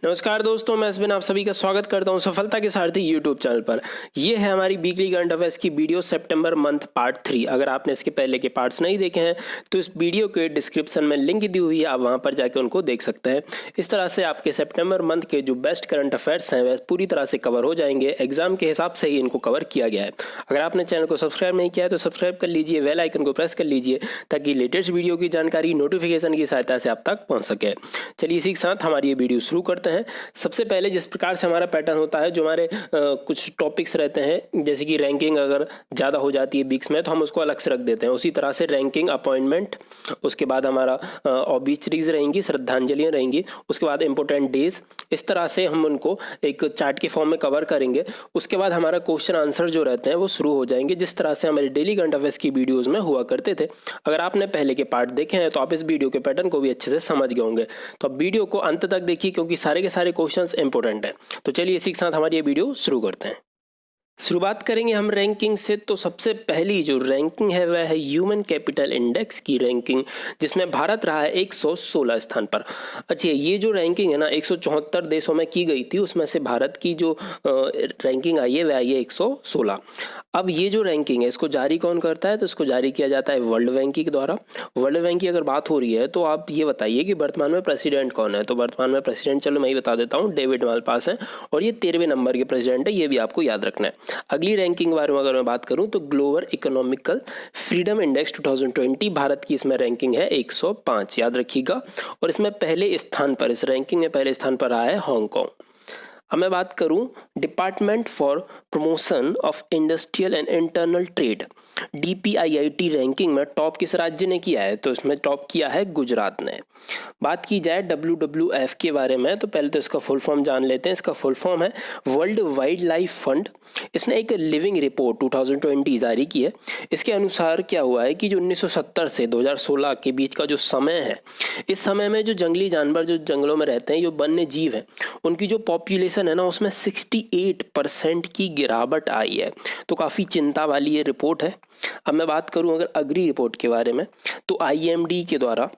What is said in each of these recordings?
नमस्कार दोस्तों, मैं एसबिन आप सभी का स्वागत करता हूं सफलता के सारथी यूट्यूब चैनल पर। ये है हमारी वीकली करंट अफेयर्स की वीडियो सितंबर मंथ पार्ट 3। अगर आपने इसके पहले के पार्ट्स नहीं देखे हैं तो इस वीडियो के डिस्क्रिप्शन में लिंक दी हुई है, आप वहां पर जाकर उनको देख सकते हैं। इस तरह से आपके सितंबर मंथ के जो बेस्ट करंट अफेयर्स हैं वह पूरी तरह से कवर हो जाएंगे। एग्जाम के हिसाब से ही इनको कवर किया गया है। अगर आपने चैनल को सब्सक्राइब नहीं किया है तो सब्सक्राइब कर लीजिए, बेल आइकन को प्रेस कर लीजिए ताकि लेटेस्ट वीडियो की जानकारी नोटिफिकेशन की सहायता से आप तक पहुंच सके। चलिए इसी के साथ हमारी ये वीडियो शुरू करते हैं। सबसे पहले जिस प्रकार से हमारा पैटर्न होता है, जो हमारे कुछ टॉपिक्स रहते हैं, जैसे कि रैंकिंग अगर ज़्यादा हो जाती है वीक्स में तो हम उसको अलग से रख देते हैं। उसी तरह से रैंकिंग, अपॉइंटमेंट, उसके बाद हमारा ऑबिचरीज रहेंगी, श्रद्धांजलियाँ रहेंगी, उसके बाद इंपॉर्टेंट डेज, इस तरह से हम उनको एक चार्ट के फॉर्म में कवर करेंगे। उसके बाद हमारा क्वेश्चन आंसर जो रहते हैं वो शुरू हो जाएंगे, जिस तरह से हमारे डेली करंट अफेयर्स की वीडियोज़ में हुआ करते थे। अगर आपने पहले के पार्ट देखे हैं तो आप इस वीडियो के पैटर्न को भी अच्छे से समझ गए होंगे। तो अब वीडियो को अंत तक देखिए क्योंकि सारे के सारे क्वेश्चंस इंपॉर्टेंट है। तो चलिए इसी के साथ हमारी ये वीडियो शुरू करते हैं। शुरुआत करेंगे हम रैंकिंग से। तो सबसे पहली जो रैंकिंग है वह है ह्यूमन कैपिटल इंडेक्स की रैंकिंग, जिसमें भारत रहा है 116 स्थान पर। अच्छा, ये जो रैंकिंग है ना 174 देशों में की गई थी, उसमें से भारत की जो रैंकिंग आई है वह आई है 116। अब ये जो रैंकिंग है इसको जारी कौन करता है? तो इसको जारी किया जाता है वर्ल्ड बैंक के द्वारा। वर्ल्ड बैंक की अगर बात हो रही है तो आप ये बताइए कि वर्तमान में प्रेसिडेंट कौन है? तो वर्तमान में प्रेसिडेंट, चलो मैं ही बता देता हूँ, डेविड मालपास है और ये 13वें नंबर के प्रेसिडेंट है, ये भी आपको याद रखना है। अगली रैंकिंग के बारे में अगर मैं बात करूं तो global economical freedom index 2020, Bharat की इसमें रैंकिंग है 105, याद रखिएगा। और इसमें पहले स्थान पर, इस रैंकिंग में पहले स्थान पर आया है हांगकांग। अब मैं बात करूं department for promotion of industrial and internal trade, DPIIT ranking में टॉप किस राज्य ने किया है? तो इसमें टॉप किया है गुजरात ने। बात की जाए WWF के बारे में तो पहले तो इसका फुल फॉर्म जान लेते हैं। इसका फुल फॉर्म है वर्ल्ड वाइल्ड लाइफ फंड। इसने एक लिविंग रिपोर्ट 2020 जारी की है। इसके अनुसार क्या हुआ है कि जो 1970 से 2016 के बीच का जो समय है, इस समय में जो जंगली जानवर जो जंगलों में रहते हैं, जो वन्य जीव हैं, उनकी जो पॉपुलेशन है ना उसमें 68% की गिरावट आई है। तो काफ़ी चिंता वाली ये रिपोर्ट है। अब मैं बात करूं अगर अगली रिपोर्ट के बारे में तो IMD के द्वारा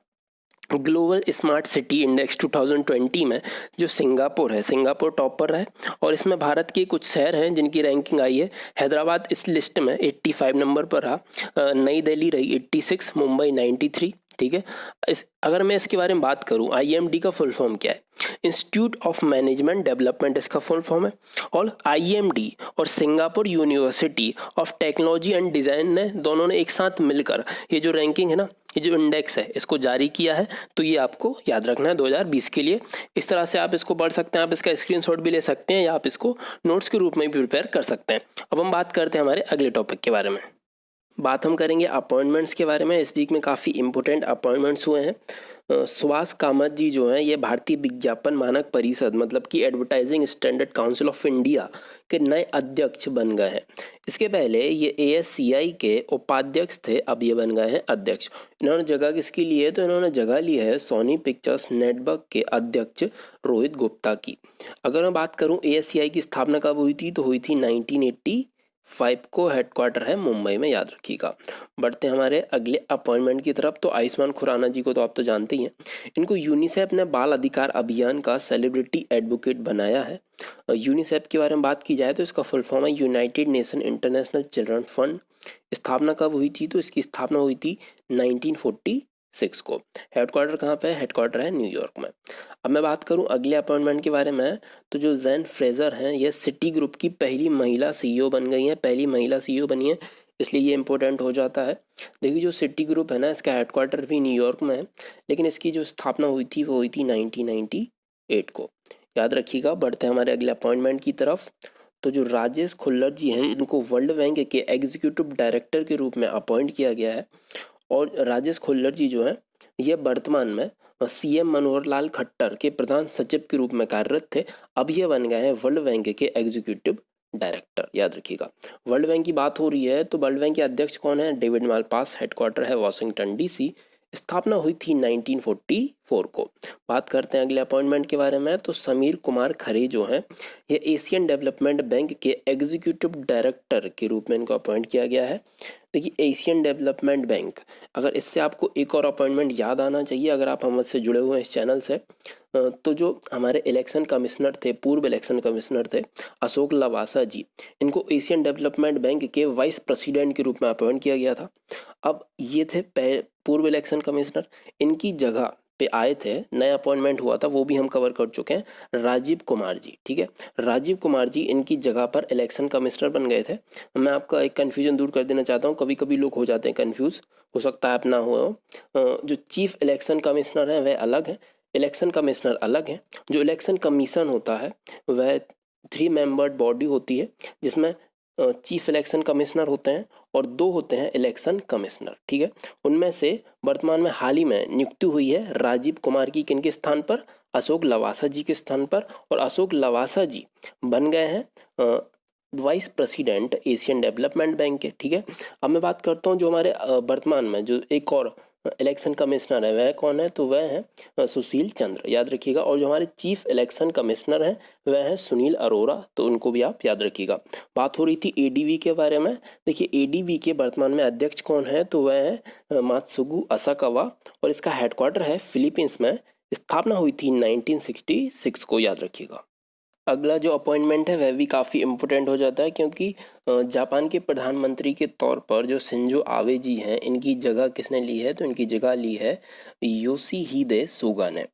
ग्लोबल स्मार्ट सिटी इंडेक्स 2020 में जो सिंगापुर है, सिंगापुर टॉप पर है और इसमें भारत के कुछ शहर हैं जिनकी रैंकिंग आई है। हैदराबाद इस लिस्ट में 85 नंबर पर रहा, नई दिल्ली रही 86, मुंबई 93। ठीक है, अगर मैं इसके बारे में बात करूं, IMD का फुल फॉर्म क्या है? इंस्टीट्यूट ऑफ मैनेजमेंट डेवलपमेंट इसका फुल फॉर्म है। और IMD और Singapore university of technology and design ने दोनों ने एक साथ मिलकर ये जो रैंकिंग है ना, ये जो इंडेक्स है, इसको जारी किया है। तो ये आपको याद रखना है 2020 के लिए। इस तरह से आप इसको पढ़ सकते हैं, आप इसका स्क्रीनशॉट भी ले सकते हैं या आप इसको नोट्स के रूप में भी प्रिपेयर कर सकते हैं। अब हम बात करते हैं हमारे अगले टॉपिक के बारे में। बात हम करेंगे अपॉइंटमेंट्स के बारे में। इस वीक में काफ़ी इंपॉर्टेंट अपॉइंटमेंट्स हुए हैं। सुभाष कामत जी जो हैं ये भारतीय विज्ञापन मानक परिषद मतलब कि advertising standard council of India के नए अध्यक्ष बन गए हैं। इसके पहले ये ASCI के उपाध्यक्ष थे, अब ये बन गए हैं अध्यक्ष। इन्होंने जगह किसकी ली है? तो इन्होंने जगह ली है सोनी पिक्चर्स नेटवर्क के अध्यक्ष रोहित गुप्ता की। अगर मैं बात करूँ ASCI की स्थापना कब हुई थी तो हुई थी 1985 को, हेडक्वार्टर है मुंबई में, याद रखिएगा। बढ़ते हैं हमारे अगले अपॉइंटमेंट की तरफ। तो आयुष्मान खुराना जी को तो आप तो जानते ही हैं। इनको यूनिसेफ ने बाल अधिकार अभियान का सेलिब्रिटी एडवोकेट बनाया है। यूनिसेफ के बारे में बात की जाए तो इसका फुल फॉर्म है United nation international children fund. स्थापना कब हुई थी? तो इसकी स्थापना हुई थी 1946 को। हेडक्वार्टर कहाँ पे है? हेडक्वार्टर है न्यूयॉर्क में। अब मैं बात करूं अगले अपॉइंटमेंट के बारे में तो जो जैन फ्रेजर हैं ये सिटी ग्रुप की पहली महिला CEO बन गई हैं, पहली महिला CEO बनी है, इसलिए ये इंपॉर्टेंट हो जाता है। देखिए जो सिटी ग्रुप है ना इसका हेडक्वार्टर भी न्यूयॉर्क में है, लेकिन इसकी जो स्थापना हुई थी वो हुई थी 1998 को, याद रखिएगा। बढ़ते हैं हमारे अगले अपॉइंटमेंट की तरफ। तो जो राजेश खुल्लर जी हैं इनको वर्ल्ड बैंक के एग्जीक्यूटिव डायरेक्टर के रूप में अपॉइंट किया गया है। और राजेश खुल्लर जी जो हैं ये वर्तमान में CM मनोहर लाल खट्टर के प्रधान सचिव के रूप में कार्यरत थे, अब ये बन गए हैं वर्ल्ड बैंक के एग्जीक्यूटिव डायरेक्टर, याद रखिएगा। वर्ल्ड बैंक की बात हो रही है तो वर्ल्ड बैंक के अध्यक्ष कौन है? डेविड मालपास, हेडक्वार्टर है वाशिंगटन DC। स्थापना हुई थी 1944 को। बात करते हैं अगले अपॉइंटमेंट के बारे में तो समीर कुमार खरे जो हैं ये एशियन डेवलपमेंट बैंक के एग्जीक्यूटिव डायरेक्टर के रूप में इनको अपॉइंट किया गया है। देखिए एशियन डेवलपमेंट बैंक, अगर इससे आपको एक और अपॉइंटमेंट याद आना चाहिए अगर आप हमसे जुड़े हुए हैं इस चैनल से, तो जो हमारे इलेक्शन कमिश्नर थे, पूर्व इलेक्शन कमिश्नर थे अशोक लवासा जी, इनको एशियन डेवलपमेंट बैंक के वाइस प्रेसिडेंट के रूप में अपॉइंट किया गया था। अब ये थे पूर्व इलेक्शन कमिश्नर, इनकी जगह पे आए थे, नया अपॉइंटमेंट हुआ था, वो भी हम कवर कर चुके हैं, राजीव कुमार जी। ठीक है, राजीव कुमार जी इनकी जगह पर इलेक्शन कमिश्नर बन गए थे। मैं आपका एक कन्फ्यूजन दूर कर देना चाहता हूँ, कभी कभी लोग हो जाते हैं कन्फ्यूज, हो सकता है आप ना हो। जो चीफ इलेक्शन कमिश्नर है वह अलग है, इलेक्शन कमिश्नर अलग है। जो इलेक्शन कमीशन होता है वह 3 मेंबर्ड बॉडी होती है, जिसमें चीफ इलेक्शन कमिश्नर होते हैं और 2 होते हैं इलेक्शन कमिश्नर। ठीक है, उनमें से वर्तमान में हाल ही में नियुक्ति हुई है राजीव कुमार की किनके स्थान पर, अशोक लवासा जी के स्थान पर, और अशोक लवासा जी बन गए हैं vice president Asian development bank के। ठीक है, अब मैं बात करता हूँ जो हमारे वर्तमान में जो एक और इलेक्शन कमिश्नर है वह कौन है, तो वह है सुशील चंद्र, याद रखिएगा। और जो हमारे चीफ इलेक्शन कमिश्नर हैं वह है सुनील अरोरा, तो उनको भी आप याद रखिएगा। बात हो रही थी एडीवी के बारे में। देखिए एडीवी के वर्तमान में अध्यक्ष कौन है, तो वह है मात्सुगु असाकावा, और इसका हेडक्वार्टर है फिलीपींस में। स्थापना हुई थी 1966 को, याद रखिएगा। अगला जो अपॉइंटमेंट है वह भी काफ़ी इम्पोर्टेंट हो जाता है, क्योंकि जापान के प्रधानमंत्री के तौर पर जो शिंजो आबे जी हैं, इनकी जगह किसने ली है, तो इनकी जगह ली है योशिहिदे सुगा ने।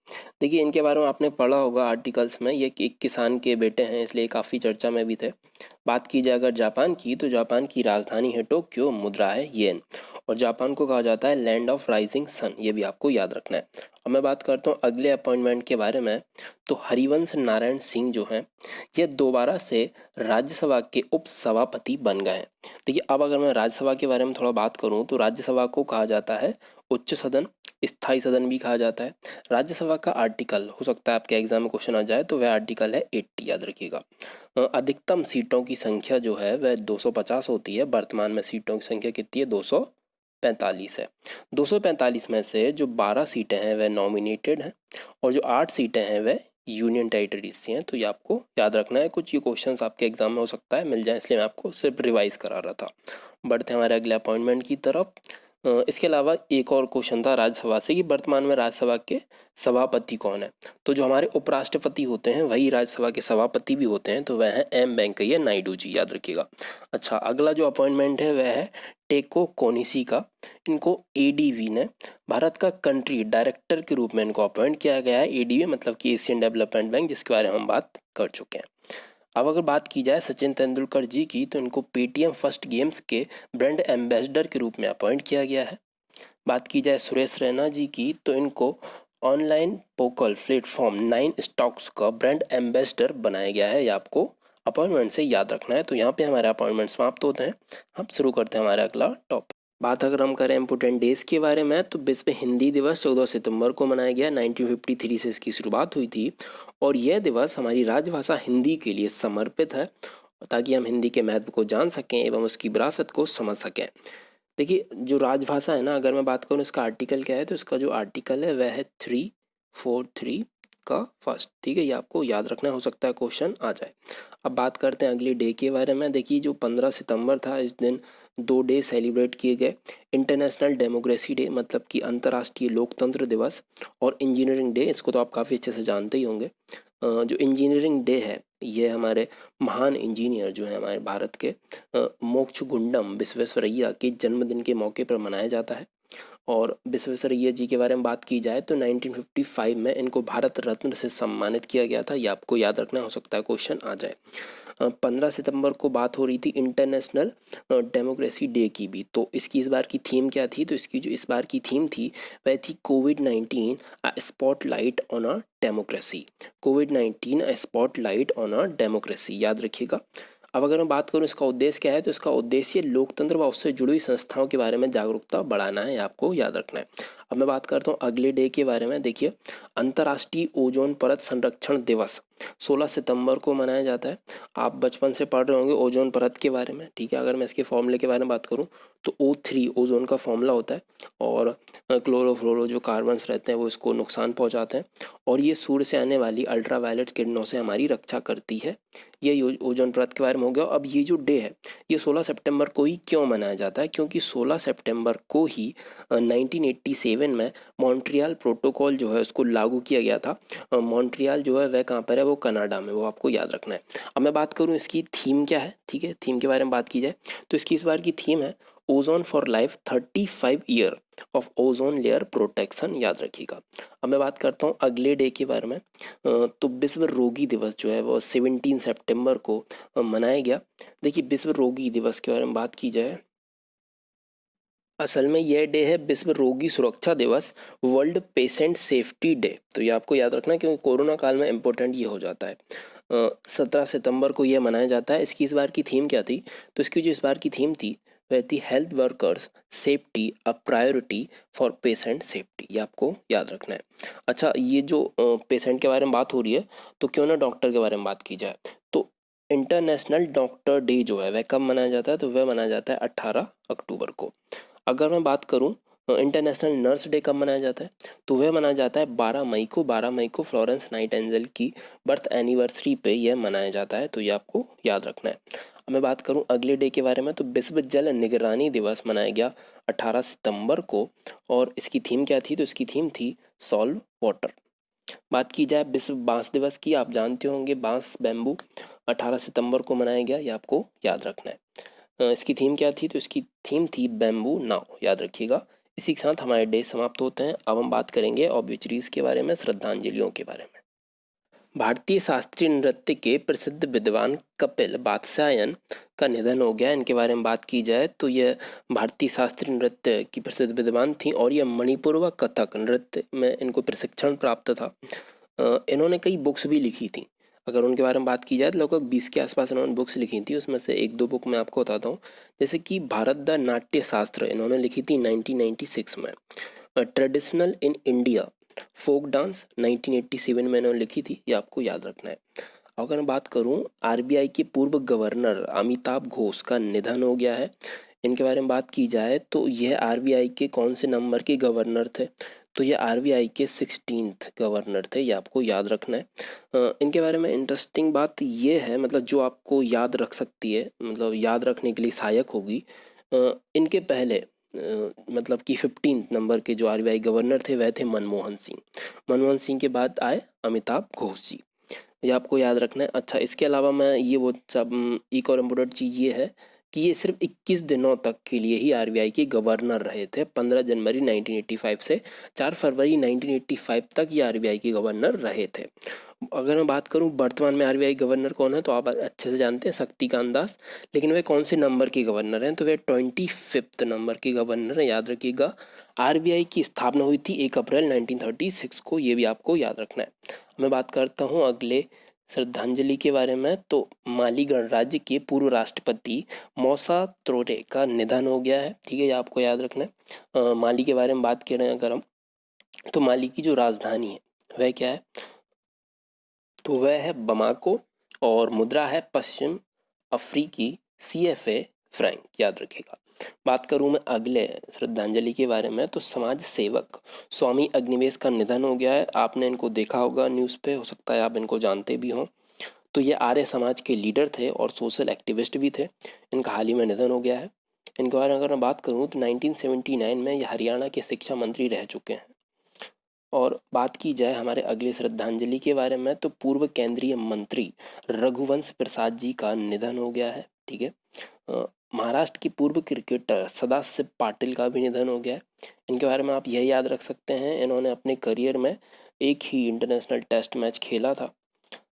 देखिए इनके बारे में आपने पढ़ा होगा आर्टिकल्स में, ये एक किसान के बेटे हैं इसलिए काफ़ी चर्चा में भी थे। बात की जाए अगर जापान की, तो जापान की राजधानी है टोक्यो, मुद्रा है येन, और जापान को कहा जाता है लैंड ऑफ राइजिंग सन, ये भी आपको याद रखना है। अब मैं बात करता हूँ अगले अपॉइंटमेंट के बारे में, तो हरिवंश नारायण सिंह जो हैं ये दोबारा से राज्यसभा के उप सभापति बन गए हैं। देखिए अब अगर मैं राज्यसभा के बारे में थोड़ा बात करूं, तो राज्यसभा को कहा जाता है उच्च सदन, स्थायी सदन भी कहा जाता है। राज्यसभा का आर्टिकल हो सकता है आपके एग्जाम में क्वेश्चन आ जाए, तो वह आर्टिकल है 80, याद रखिएगा। अधिकतम सीटों की संख्या जो है वह 250 होती है। वर्तमान में सीटों की संख्या कितनी है, 245 है। 245 में से जो 12 सीटें हैं वह नॉमिनेटेड हैं, और जो 8 सीटें हैं वह यूनियन टेरिटरीज से हैं। तो ये आपको याद रखना है, कुछ ये क्वेश्चंस आपके एग्जाम में हो सकता है मिल जाए, इसलिए मैं आपको सिर्फ रिवाइज करा रहा था। बढ़ते हैं हमारे अगले अपॉइंटमेंट की तरफ। इसके अलावा एक और क्वेश्चन था राज्यसभा से कि वर्तमान में राज्यसभा के सभापति कौन है, तो जो हमारे उपराष्ट्रपति होते हैं वही राज्यसभा के सभापति भी होते हैं, तो वह है एम वेंकैया नायडू जी, याद रखिएगा। अच्छा, अगला जो अपॉइंटमेंट है वह है टेको कोनिसी का। इनको एडीवी ने भारत का कंट्री डायरेक्टर के रूप में इनको अपॉइंट किया गया है। एडीवी मतलब कि एशियन डेवलपमेंट बैंक, जिसके बारे में हम बात कर चुके हैं। अब अगर बात की जाए सचिन तेंदुलकर जी की, तो इनको पेटीएम फर्स्ट गेम्स के ब्रांड एम्बेसडर के रूप में अपॉइंट किया गया है। बात की जाए सुरेश रैना जी की, तो इनको ऑनलाइन पोकल प्लेटफॉर्म 9 स्टॉक्स का ब्रांड एम्बेसडर बनाया गया है। ये आपको अपॉइंटमेंट से याद रखना है। तो यहाँ पे हमारे अपॉइंटमेंट समाप्त होते हैं। हम शुरू करते हैं हमारा अगला टॉपिक। बात अगर हम करें इम्पोर्टेंट डेज के बारे में, तो विश्व हिंदी दिवस 14 सितंबर को मनाया गया। 1953 से इसकी शुरुआत हुई थी, और यह दिवस हमारी राजभाषा हिंदी के लिए समर्पित है, ताकि हम हिंदी के महत्व को जान सकें एवं उसकी विरासत को समझ सकें। देखिए जो राजभाषा है ना, अगर मैं बात करूँ इसका आर्टिकल क्या है, तो इसका जो आर्टिकल है वह है 343 का फर्स्ट। ठीक है, ये आपको याद रखना, हो सकता है क्वेश्चन आ जाए। अब बात करते हैं अगले डे के बारे में। देखिए जो 15 सितंबर था, इस दिन 2 डे सेलिब्रेट किए गए। इंटरनेशनल डेमोक्रेसी डे मतलब कि अंतर्राष्ट्रीय लोकतंत्र दिवस, और इंजीनियरिंग डे, इसको तो आप काफ़ी अच्छे से जानते ही होंगे। जो इंजीनियरिंग डे है ये हमारे महान इंजीनियर जो है हमारे भारत के मोक्षगुंडम विश्वेश्वरैया के जन्मदिन के मौके पर मनाया जाता है। और विश्वेश्वरैया जी के बारे में बात की जाए तो 1955 में इनको भारत रत्न से सम्मानित किया गया था। ये आपको याद रखना, हो सकता है क्वेश्चन आ जाए। 15 सितंबर को बात हो रही थी इंटरनेशनल डेमोक्रेसी डे की भी, तो इसकी इस बार की थीम क्या थी, तो इसकी जो इस बार की थीम थी वह थी कोविड-19 स्पॉटलाइट ऑन अ डेमोक्रेसी। कोविड-19 स्पॉटलाइट ऑन अ डेमोक्रेसी, याद रखिएगा। अब अगर मैं बात करूं इसका उद्देश्य क्या है, तो इसका उद्देश्य लोकतंत्र व उससे जुड़ी हुई संस्थाओं के बारे में जागरूकता बढ़ाना है, आपको याद रखना है। अब मैं बात करता हूँ अगले डे के बारे में। देखिए, अंतर्राष्ट्रीय ओजोन परत संरक्षण दिवस 16 सितंबर को मनाया जाता है। आप बचपन से पढ़ रहे होंगे ओजोन परत के बारे में, ठीक है। अगर मैं इसके फॉर्मूले के बारे में बात करूँ तो O3 ओजोन का फॉर्मूला होता है, और क्लोरोफ्लोरो जो कार्बन्स रहते हैं वो इसको नुकसान पहुंचाते हैं, और ये सूर्य से आने वाली अल्ट्रावायलेट किरणों से हमारी रक्षा करती है। ये ओजोन परत के बारे में हो गया। अब ये जो डे है ये 16 सितंबर को ही क्यों मनाया जाता है? क्योंकि 16 सितंबर को ही 1987 में मॉन्ट्रियल प्रोटोकॉल जो है उसको लागू किया गया था। मॉन्ट्रियल जो है वह कहाँ पर है? वो कनाडा में, वो आपको याद रखना है। अब मैं बात करूँ इसकी थीम क्या है, ठीक है, थीम के बारे में बात की जाए तो इसकी इस बार की थीम है ozone for life 35 year of ozone layer protection, याद रखिएगा। अब मैं बात करता हूँ अगले डे के बारे में। तो विश्व रोगी दिवस जो है वो 17 सितंबर को मनाया गया। देखिए, विश्व रोगी दिवस के बारे में बात की जाए, असल में यह डे है विश्व रोगी सुरक्षा दिवस, वर्ल्ड पेशेंट सेफ्टी डे। तो ये आपको याद रखना क्योंकि कोरोना काल में इम्पोर्टेंट ये हो जाता है। 17 सितंबर को यह मनाया जाता है। इसकी इस बार की थीम क्या थी? तो इसकी जो इस बार की थीम थी वह थी health workers safety a priority for patient safety. ये आपको याद रखना है। अच्छा, ये जो पेशेंट के बारे में बात हो रही है तो क्यों ना डॉक्टर के बारे में बात की जाए। तो इंटरनेशनल डॉक्टर डे जो है वह कब मनाया जाता है? तो वह मनाया जाता है 18 अक्टूबर को। अगर मैं बात करूं इंटरनेशनल नर्स डे कब मनाया जाता है? तो वह मनाया जाता है 12 मई को। 12 मई को फ्लोरेंस नाइटिंगेल की बर्थ एनिवर्सरी पे यह मनाया जाता है, तो ये आपको याद रखना है। अब मैं बात करूं अगले डे के बारे में तो विश्व जल निगरानी दिवस मनाया गया 18 सितंबर को, और इसकी थीम क्या थी? तो इसकी थीम थी सॉल्व वाटर। बात की जाए विश्व बांस दिवस की, आप जानते होंगे बांस बैम्बू 18 सितंबर को मनाया गया, ये आपको याद रखना है। इसकी थीम क्या थी? तो इसकी थीम थी बैम्बू नाव, याद रखिएगा। इसी के साथ हमारे डे समाप्त होते हैं। अब हम बात करेंगे ऑब्ituaries के बारे में, श्रद्धांजलियों के बारे में। भारतीय शास्त्रीय नृत्य के प्रसिद्ध विद्वान कपिल बात्स्यायन का निधन हो गया। इनके बारे में बात की जाए तो यह भारतीय शास्त्रीय नृत्य की प्रसिद्ध विद्वान थी, और यह मणिपुर व कथक नृत्य में इनको प्रशिक्षण प्राप्त था। इन्होंने कई बुक्स भी लिखी थी। अगर उनके बारे में बात की जाए तो लगभग 20 के आसपास इन्होंने बुक्स लिखी थी। उसमें से एक दो बुक मैं आपको बताता हूँ, जैसे कि भारत द नाट्य शास्त्र इन्होंने लिखी थी 1996 में। Traditional in India folk dance 1987 में इन्होंने लिखी थी, ये आपको याद रखना है। अगर मैं बात करूं आरबीआई के पूर्व गवर्नर अमिताभ घोष का निधन हो गया है। इनके बारे में बात की जाए तो यह आरबीआई के कौन से नंबर के गवर्नर थे? तो ये आरबीआई के 16th गवर्नर थे, ये आपको याद रखना है। इनके बारे में इंटरेस्टिंग बात ये है, मतलब जो आपको याद रख सकती है, मतलब याद रखने के लिए सहायक होगी। इनके पहले मतलब कि 15 नंबर के जो आरबीआई गवर्नर थे वह थे मनमोहन सिंह। मनमोहन सिंह के बाद आए अमिताभ घोष जी, ये आपको याद रखना है। अच्छा, इसके अलावा मैं ये वो सब एक और इम्पोर्टेंट चीज़ ये है कि ये सिर्फ 21 दिनों तक के लिए ही आरबीआई के गवर्नर रहे थे। 15 जनवरी 1985 से 4 फरवरी 1985 तक ये आरबीआई के गवर्नर रहे थे। अगर मैं बात करूं वर्तमान में आरबीआई गवर्नर कौन है, तो आप अच्छे से जानते हैं शक्तिकांत दास। लेकिन वे कौन से नंबर के गवर्नर हैं? तो वे 25th नंबर के गवर्नर हैं, याद रखिएगा। आरबीआई की स्थापना हुई थी 1 अप्रैल 1936 को, ये भी आपको याद रखना है। मैं बात करता हूँ अगले श्रद्धांजलि के बारे में। तो माली गणराज्य के पूर्व राष्ट्रपति मौसा त्रोरे का निधन हो गया है, ठीक है, ये आपको याद रखना है। माली के बारे में बात करें अगर हम, तो माली की जो राजधानी है वह क्या है? तो वह है बमाको, और मुद्रा है पश्चिम अफ्रीकी CFA फ्रैंक, याद रखेगा। बात करूं मैं अगले श्रद्धांजलि के बारे में, तो समाज सेवक स्वामी अग्निवेश का निधन हो गया है। आपने इनको देखा होगा न्यूज़ पे, हो सकता है आप इनको जानते भी हों। तो ये आर्य समाज के लीडर थे और सोशल एक्टिविस्ट भी थे। इनका हाल ही में निधन हो गया है। इनके बारे में अगर मैं बात करूं तो 1979 में ये हरियाणा के शिक्षा मंत्री रह चुके हैं। और बात की जाए हमारे अगले श्रद्धांजलि के बारे में, तो पूर्व केंद्रीय मंत्री रघुवंश प्रसाद जी का निधन हो गया है, ठीक है। महाराष्ट्र की पूर्व क्रिकेटर सदाशिव पाटिल का भी निधन हो गया है। इनके बारे में आप यह याद रख सकते हैं, इन्होंने अपने करियर में एक ही इंटरनेशनल टेस्ट मैच खेला था।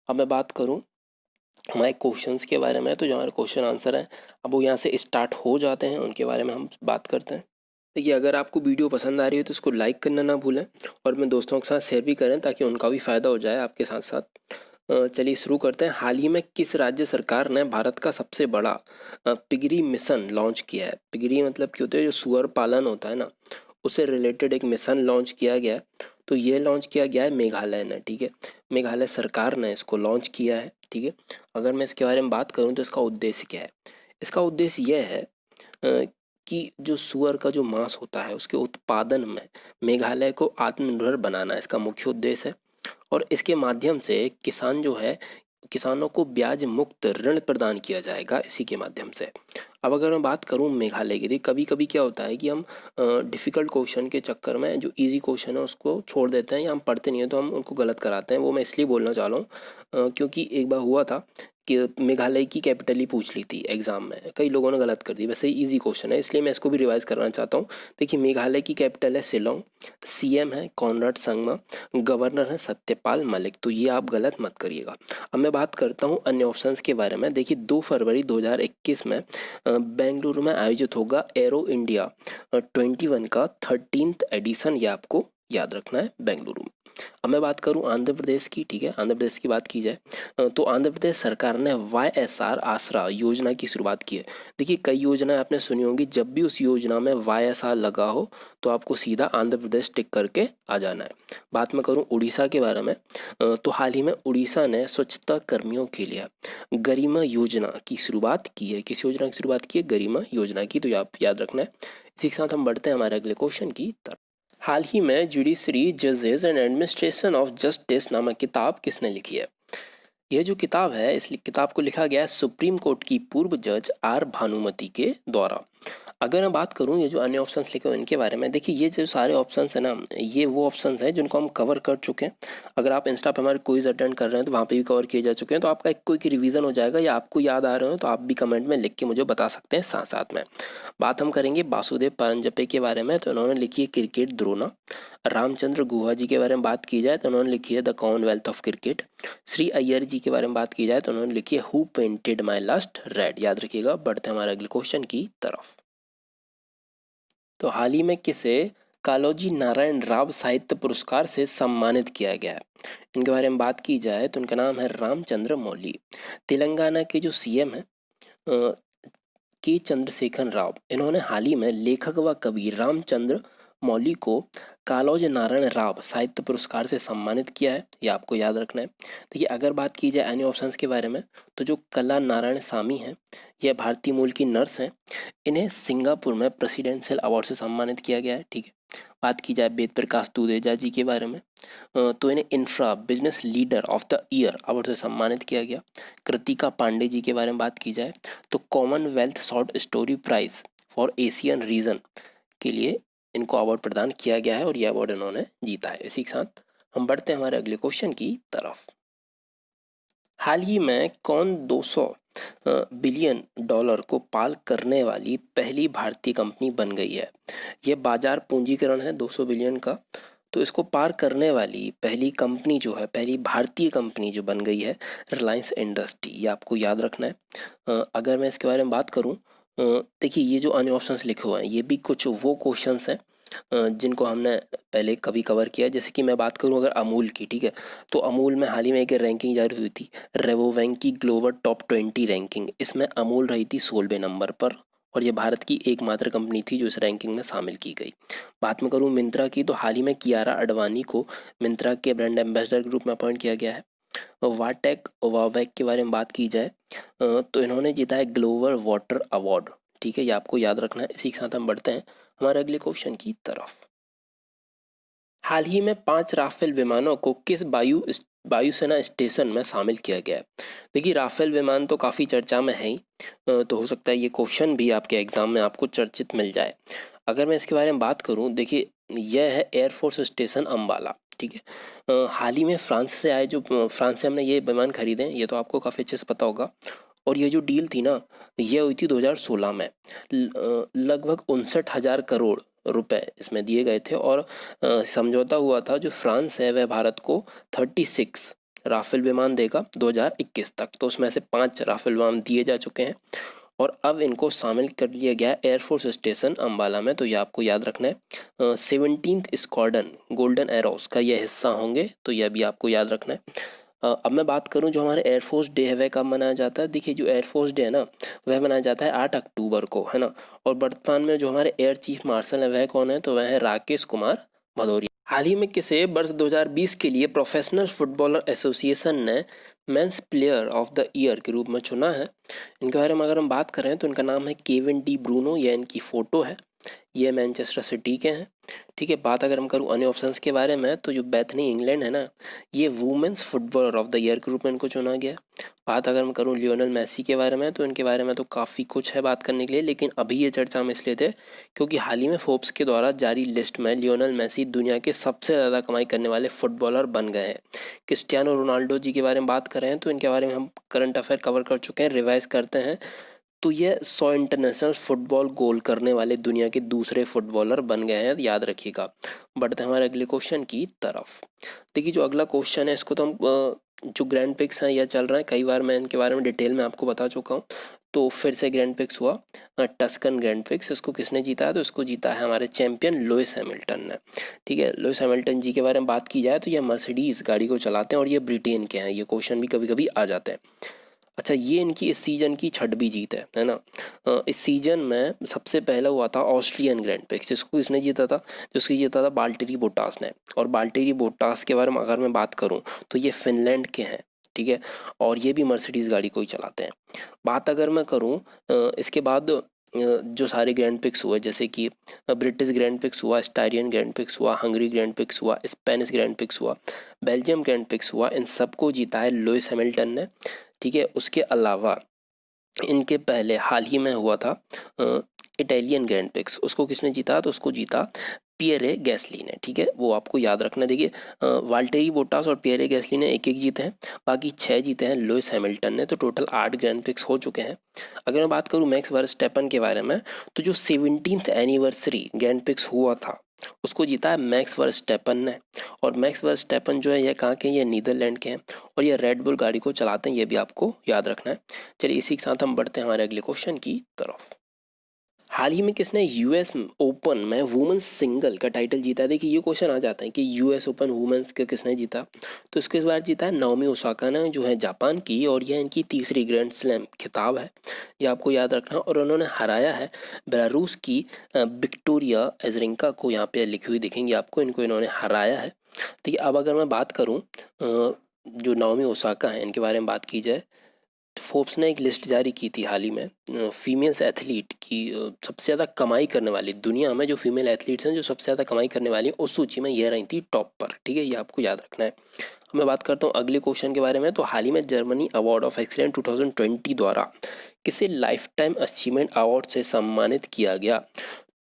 अब मैं बात करूं हमारे क्वेश्चंस के बारे में, तो जो हमारे क्वेश्चन आंसर हैं अब वो यहाँ से स्टार्ट हो जाते हैं, उनके बारे में हम बात करते हैं। देखिए, अगर आपको वीडियो पसंद आ रही है तो इसको लाइक करना ना भूलें, और अपने दोस्तों के साथ शेयर भी करें ताकि उनका भी फ़ायदा हो जाए आपके साथ साथ। चलिए शुरू करते हैं। हाल ही में किस राज्य सरकार ने भारत का सबसे बड़ा पिगरी मिशन लॉन्च किया है? पिगरी मतलब क्या होता है? जो सुअर पालन होता है ना, उससे रिलेटेड एक मिशन लॉन्च किया गया है। तो ये लॉन्च किया गया है मेघालय ने, ठीक है, मेघालय सरकार ने इसको लॉन्च किया है, ठीक है। अगर मैं इसके बारे में बात करूँ तो इसका उद्देश्य क्या है? इसका उद्देश्य यह है कि जो सुअर का जो मांस होता है उसके उत्पादन में मेघालय को आत्मनिर्भर बनाना इसका मुख्य उद्देश्य है। और इसके माध्यम से किसान जो है, किसानों को ब्याज मुक्त ऋण प्रदान किया जाएगा इसी के माध्यम से। अब अगर मैं बात करूं मेघालय की, कभी कभी क्या होता है कि हम डिफ़िकल्ट क्वेश्चन के चक्कर में जो इजी क्वेश्चन है उसको छोड़ देते हैं या हम पढ़ते नहीं हैं तो हम उनको गलत कराते हैं। वो मैं इसलिए बोलना चाह रहा हूँ क्योंकि एक बार हुआ था कि मेघालय की कैपिटल ही पूछ ली थी एग्जाम में, कई लोगों ने गलत कर दी। वैसे ही इजी क्वेश्चन है इसलिए मैं इसको भी रिवाइज करना चाहता हूँ। देखिए मेघालय की कैपिटल है शिलोंग, सीएम है कॉनराड संगमा, गवर्नर है सत्यपाल मलिक। तो ये आप गलत मत करिएगा। अब मैं बात करता हूँ अन्य ऑप्शंस के बारे में। देखिए 2 फरवरी 2021 में बेंगलुरु में आयोजित होगा एरो इंडिया 21 का 13th एडिशन, ये आपको याद रखना है बेंगलुरु में। अब मैं बात करूं आंध्र प्रदेश की, ठीक है, आंध्र प्रदेश की बात की जाए तो आंध्र प्रदेश सरकार ने YSR आसरा योजना की शुरुआत की है। देखिए कई योजनाएं आपने सुनी होंगी, जब भी उस योजना में YSR लगा हो तो आपको सीधा आंध्र प्रदेश टिक करके आ जाना है। बात मैं करूं उड़ीसा के बारे में तो हाल ही में उड़ीसा ने स्वच्छता कर्मियों के लिए गरिमा योजना की शुरुआत की है। किस योजना की शुरुआत की है? गरिमा योजना की। तो आप याद रखना है। इसी के साथ हम बढ़ते हैं हमारे अगले क्वेश्चन की तरफ। हाल ही में जुडिशरी जजेस एंड एडमिनिस्ट्रेशन ऑफ जस्टिस नामक किताब किसने लिखी है? यह जो किताब है, इस किताब को लिखा गया है सुप्रीम कोर्ट की पूर्व जज आर भानुमति के द्वारा। अगर मैं बात करूं ये जो अन्य ऑप्शंस लिखे हुए इनके बारे में, देखिए ये जो सारे ऑप्शंस है ना, ये वो ऑप्शंस हैं जिनको हम कवर कर चुके हैं। अगर आप इंस्टा पे हमारे क्विज अटेंड कर रहे हैं तो वहाँ पे भी कवर किए जा चुके हैं। तो आपका एक क्विक रिवीजन हो जाएगा, या आपको याद आ रहे हो तो आप भी कमेंट में लिख के मुझे बता सकते हैं साथ साथ में। बात हम करेंगे वासुदेव परंजपे के बारे में, तो इन्होंने लिखी है क्रिकेट द्रोणा। रामचंद्र गुहा जी के बारे में बात की जाए तो उन्होंने लिखी है the commonwealth of cricket. Shri Iyer ji के बारे में बात की जाए तो उन्होंने लिखी है who painted my last red. याद रखिएगा। बढ़ते हैं हमारे अगले क्वेश्चन की तरफ। तो हाल ही में किसे कालोजी नारायण राव साहित्य पुरस्कार से सम्मानित किया गया है? इनके बारे में बात की जाए तो उनका नाम है रामचंद्र मौली। तेलंगाना के जो सीएम है के चंद्रशेखर राव, इन्होंने हाल ही में लेखक व कवि रामचंद्र मौली को कालोज नारायण राव साहित्य पुरस्कार से सम्मानित किया है। ये आपको याद रखना है। देखिए अगर बात की जाए अन्य ऑप्शंस के बारे में तो जो कला नारायण सामी हैं, यह भारतीय मूल की नर्स हैं। इन्हें सिंगापुर में प्रेसिडेंशियल अवार्ड से सम्मानित किया गया है, ठीक है। बात की जाए वेद प्रकाश दुदेजा जी के बारे में तो इन्हें infra business leader of the year award से सम्मानित किया गया। कृतिका पांडे जी के बारे में बात की जाए तो Commonwealth short story prize for Asian region के लिए इनको अवार्ड प्रदान किया गया है और यह अवार्ड इन्होंने जीता है। इसी के साथ हम बढ़ते हैं हमारे अगले क्वेश्चन की तरफ। हाल ही में कौन 200 बिलियन डॉलर को पार करने वाली पहली भारतीय कंपनी बन गई है? यह बाजार पूंजीकरण है 200 बिलियन का। तो इसको पार करने वाली पहली कंपनी जो है, पहली भारतीय कंपनी जो बन गई है, रिलायंस इंडस्ट्री। ये आपको याद रखना है। अगर मैं इसके बारे में बात करूं, देखिए ये जो अन्य ऑप्शंस लिखे हुए हैं ये भी कुछ वो क्वेश्चंस हैं जिनको हमने पहले कभी कवर किया। जैसे कि मैं बात करूं अगर अमूल की, ठीक है, तो अमूल में हाल ही में एक रैंकिंग जारी हुई थी, रेवोवैंक की ग्लोबल टॉप 20 रैंकिंग। इसमें अमूल रही थी 16वें नंबर पर और ये भारत की एकमात्र कंपनी थी जो इस रैंकिंग में शामिल की गई। बात मैं करूं मिंत्रा की, तो हाल ही में कियारा आडवाणी को मिंत्रा के ब्रांड एम्बेसडर के रूप में अपॉइंट किया गया है। वाटेक वावेक के बारे में बात की जाए तो इन्होंने जीता है ग्लोबल वाटर अवार्ड, ठीक है, ये आपको याद रखना है। इसी के साथ हम बढ़ते हैं हमारे अगले क्वेश्चन की तरफ। हाल ही में 5 राफेल विमानों को किस वायुसेना स्टेशन में शामिल किया गया है? देखिए राफेल विमान तो काफ़ी चर्चा में है ही, तो हो सकता है ये क्वेश्चन भी आपके एग्जाम में आपको चर्चित मिल जाए। अगर मैं इसके बारे में बात करूं, देखिए यह है एयरफोर्स स्टेशन अम्बाला, ठीक है। हाल ही में फ्रांस से आए, जो फ्रांस से हमने ये विमान खरीदे, ये तो आपको काफ़ी अच्छे से पता होगा। और ये जो डील थी ना, ये हुई थी 2016 में। लगभग 59,000 करोड़ रुपए इसमें दिए गए थे और समझौता हुआ था जो फ्रांस है वह भारत को 36 राफेल विमान देगा 2021 तक। तो उसमें से 5 राफेल विमान दिए जा चुके हैं और अब इनको शामिल कर लिया गया एयरफोर्स स्टेशन अम्बाला में। तो ये आपको याद रखना है। 17th स्क्वाड्रन गोल्डन एरोस का यह हिस्सा होंगे, तो यह भी आपको याद रखना है। अब मैं बात करूं जो हमारे एयरफोर्स डे है वह कब मनाया जाता है। देखिए जो एयरफोर्स डे है ना वह मनाया जाता है 8 अक्टूबर को, है ना। और वर्तमान में जो हमारे एयर चीफ मार्शल है वह कौन है, तो वह है राकेश कुमार भदौरिया। हाल ही में किसे वर्ष 2020 के लिए प्रोफेशनल फुटबॉलर एसोसिएशन ने men's player of the year के रूप में चुना है। इनके बारे में अगर हम बात करें तो इनका नाम है केविन डी ब्रूनो, यह इनकी फ़ोटो है। ये मैनचेस्टर सिटी के हैं, ठीक है। बात अगर हम करूँ अन्य ऑप्शंस के बारे में तो जो बेथनी इंग्लैंड है ना, ये women's footballer of the year के रूप में इनको चुना गया। बात अगर मैं करूँ लियोनेल मेसी के बारे में तो इनके बारे में तो काफ़ी कुछ है बात करने के लिए, लेकिन अभी ये चर्चा में इसलिए थे क्योंकि हाल ही में फोर्ब्स के द्वारा जारी लिस्ट में लियोनेल मेसी दुनिया के सबसे ज़्यादा कमाई करने वाले फुटबॉलर बन गए हैं। क्रिस्टियानो रोनाल्डो जी के बारे में बात करें तो इनके बारे में हम करंट अफेयर कवर कर चुके हैं, रिवाइज करते हैं। तो ये 100 इंटरनेशनल फुटबॉल गोल करने वाले दुनिया के दूसरे फुटबॉलर बन गए हैं, याद रखिएगा। बढ़ते हैं हमारे अगले क्वेश्चन की तरफ। देखिए जो अगला क्वेश्चन है इसको तो हम जो ग्रैंड पिक्स हैं यह चल रहा है, कई बार मैं इनके बारे में डिटेल में आपको बता चुका हूँ। तो फिर से ग्रैंड पिक्स हुआ टस्कन ग्रैंड पिक्स, इसको किसने जीता है, तो इसको जीता है हमारे चैंपियन लुइस हैमिल्टन ने, ठीक है। लुइस हैमिल्टन जी के बारे में बात की जाए तो ये मर्सिडीज़ गाड़ी को चलाते हैं और ये ब्रिटेन के हैं। ये क्वेश्चन भी कभी कभी आ जाते हैं। अच्छा ये इनकी इस सीज़न की 6वीं जीत है ना। इस सीज़न में सबसे पहला हुआ था ऑस्ट्रियन ग्रैंड प्रिक्स, जिसको किसने जीता था, जिसको जीता था बाल्टेरी बोटास ने। और बाल्टेरी बोटास के बारे में अगर मैं बात करूं तो ये फिनलैंड के हैं, ठीक है। और ये भी मर्सिडीज़ गाड़ी को ही चलाते हैं। बात अगर मैं करूं इसके बाद जो सारे ग्रैंड पिक्स हुए जैसे कि ब्रिटिश ग्रैंड पिक्स हुआ, स्टारियन ग्रैंड पिक्स हुआ, हंगरी ग्रैंड पिक्स हुआ, स्पेनिश ग्रैंड पिक्स हुआ, बेल्जियम ग्रैंड पिक्स हुआ, इन सबको जीता है लुइस हैमिल्टन ने, ठीक है। उसके अलावा इनके पहले हाल ही में हुआ था इटालियन ग्रैंड पिक्स, उसको किसने जीता, तो उसको जीता पियरे गैसली ने, ठीक है। वो आपको याद रखना। देखिए वाल्टेरी बोटास और पियरे गैसली ने एक एक जीते हैं, बाकी 6 जीते हैं लुइस हैमिल्टन ने, तो टोटल 8 ग्रैंड पिक्स हो चुके हैं। अगर मैं बात करूँ मैक्स वर्स्टैपन के बारे में तो जो 17th एनिवर्सरी ग्रैंड पिक्स हुआ था उसको जीता है मैक्स वर्स्टैपन ने। और मैक्स वर्स्टैपन जो है ये कहाँ के हैं, ये नीदरलैंड के हैं और ये रेड बुल गाड़ी को चलाते हैं, ये भी आपको याद रखना है। चलिए इसी के साथ हम बढ़ते हैं हमारे अगले क्वेश्चन की तरफ। हाल ही में किसने यूएस ओपन में वुमेन्स सिंगल का टाइटल जीता है। देखिए ये क्वेश्चन आ जाता है कि यूएस ओपन वुमेन्स का किसने जीता, तो इसके इस बार जीता है नाओमी ओसाका ने, जो है जापान की, और यह इनकी तीसरी ग्रैंड स्लैम खिताब है, ये आपको याद रखना। और उन्होंने हराया है बेलारूस की विक्टोरिया एजरिंका को, यहाँ पे लिखी हुई दिखेंगी आपको, इनको इन्होंने हराया है। ठीक है। अब अगर मैं बात करूँ जो नाओमी ओसाका है इनके बारे में बात की जाए, फोर्ब्स ने एक लिस्ट जारी की थी हाल ही में फीमेल्स एथलीट की सबसे ज़्यादा कमाई करने वाली, दुनिया में जो फीमेल एथलीट्स हैं जो सबसे ज़्यादा कमाई करने वाली हैं उस सूची में ये रही थी टॉप पर, ठीक है। ये आपको याद रखना है। मैं बात करता हूँ अगले क्वेश्चन के बारे में। तो हाल ही में जर्मनी अवार्ड ऑफ एक्सीलेंस 2020 द्वारा किसे लाइफ टाइम अचीवमेंट अवार्ड से सम्मानित किया गया,